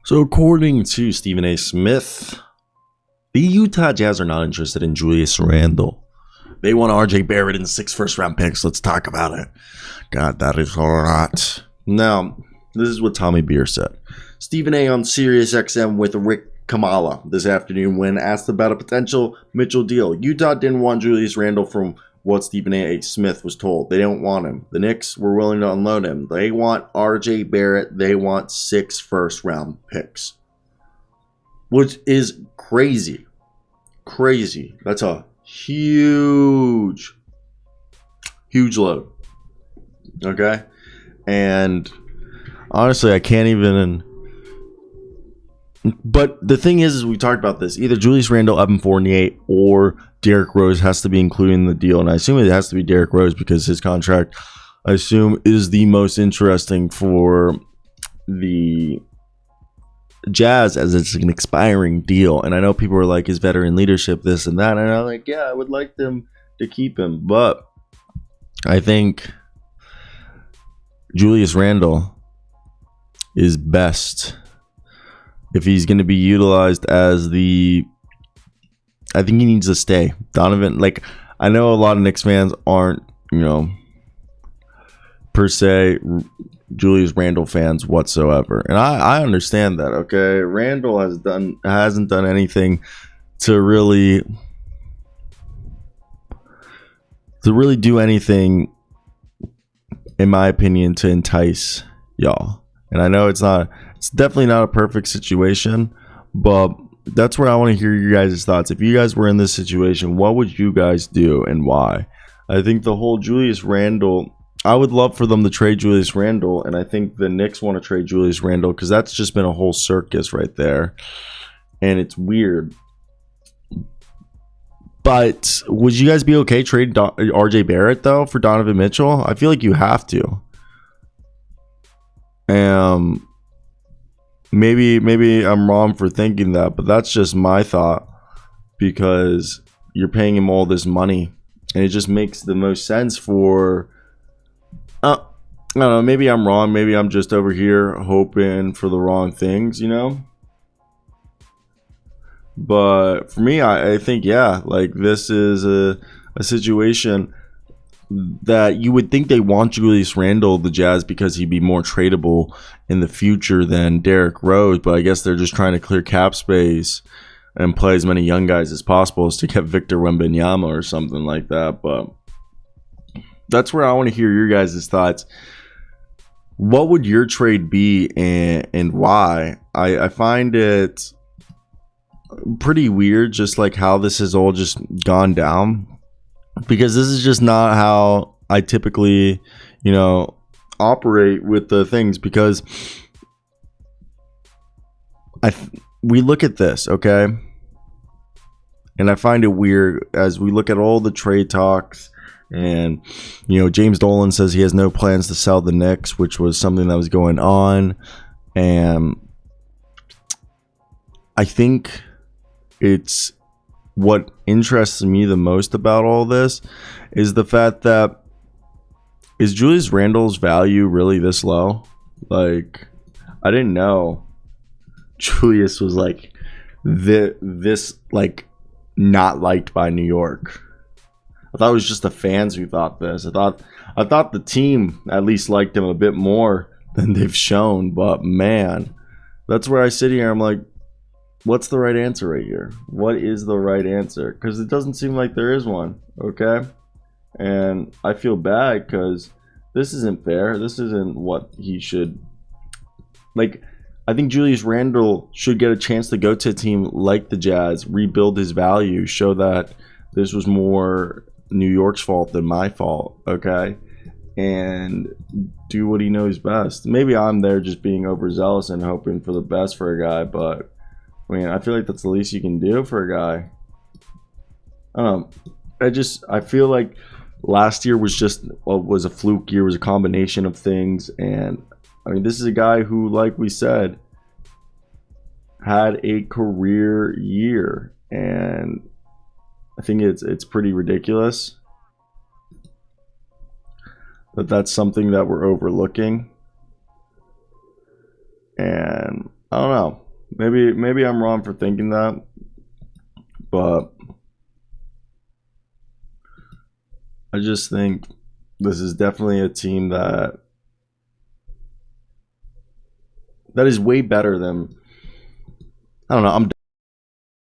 So, according to Stephen A. Smith, the Utah Jazz are not interested in Julius Randle. They want RJ Barrett and 6 first-round picks. Let's talk about it. God, that is a lot. Now, this is what Tommy Beer said. Stephen A. on Sirius XM with Rick Kamala this afternoon when asked about a potential Mitchell deal. Utah didn't want Julius Randle from what Stephen A. Smith was told. They don't want him. The Knicks were willing to unload him. They want RJ Barrett. They want 6 first-round picks. Which is crazy. Crazy. That's a huge load. Okay? And honestly, I can't even... But the thing is we talked about this. Either Julius Randle, Evan Fournier, or Derrick Rose has to be included in the deal. And I assume it has to be Derrick Rose because his contract, I assume, is the most interesting for the Jazz as it's an expiring deal. And I know people are like, his veteran leadership, this and that. And I'm like, yeah, I would like them to keep him. But I think Julius Randle is best if he's going to be utilized as the... I think he needs to stay. Donovan, like, I know a lot of Knicks fans aren't, per se Julius Randle fans whatsoever. And I understand that, okay? Randle hasn't done anything to really do anything, in my opinion, to entice y'all. And I know it's definitely not a perfect situation, but that's where I want to hear you guys' thoughts. If you guys were in this situation, what would you guys do and why? I think the whole Julius Randle, I would love for them to trade Julius Randle, and I think the Knicks want to trade Julius Randle because that's just been a whole circus right there, and it's weird. But would you guys be okay trading RJ Barrett, though, for Donovan Mitchell? I feel like you have to. Maybe I'm wrong for thinking that, but that's just my thought because you're paying him all this money, and it just makes the most sense for... I don't know, maybe I'm wrong. Maybe I'm just over here hoping for the wrong things, But for me, I think, yeah, like this is a situation that you would think they want Julius Randle, the Jazz, because he'd be more tradable in the future than Derrick Rose. But I guess they're just trying to clear cap space and play as many young guys as possible as to get Victor Wembanyama or something like that. But that's where I want to hear your guys' thoughts. What would your trade be and why? I find it pretty weird just like how this has all just gone down, because this is just not how I typically, operate with the things, because we look at this, okay? And I find it weird as we look at all the trade talks, and James Dolan says he has no plans to sell the Knicks, which was something that was going on. And I think it's what interests me the most about all this is the fact that, is Julius Randle's value really this low? Like, I didn't know Julius was like this like not liked by New York. I thought it was just the fans who thought this. I thought the team at least liked him a bit more than they've shown. But man, that's where I sit here. I'm like, what's the right answer right here? What is the right answer? Because it doesn't seem like there is one. Okay, and I feel bad because this isn't fair. This isn't what he should. Like, I think Julius Randle should get a chance to go to a team like the Jazz, rebuild his value, show that this was more New York's fault than my fault, okay? And do what he knows best. Maybe I'm there just being overzealous and hoping for the best for a guy, but I mean, I feel like that's the least you can do for a guy. I don't know. I feel like last year was a fluke year, was a combination of things, and I mean, this is a guy who, like we said, had a career year, and I think it's pretty ridiculous that that's something that we're overlooking. And I don't know. Maybe I'm wrong for thinking that, but I just think this is definitely a team that is way better than, I don't know. I'm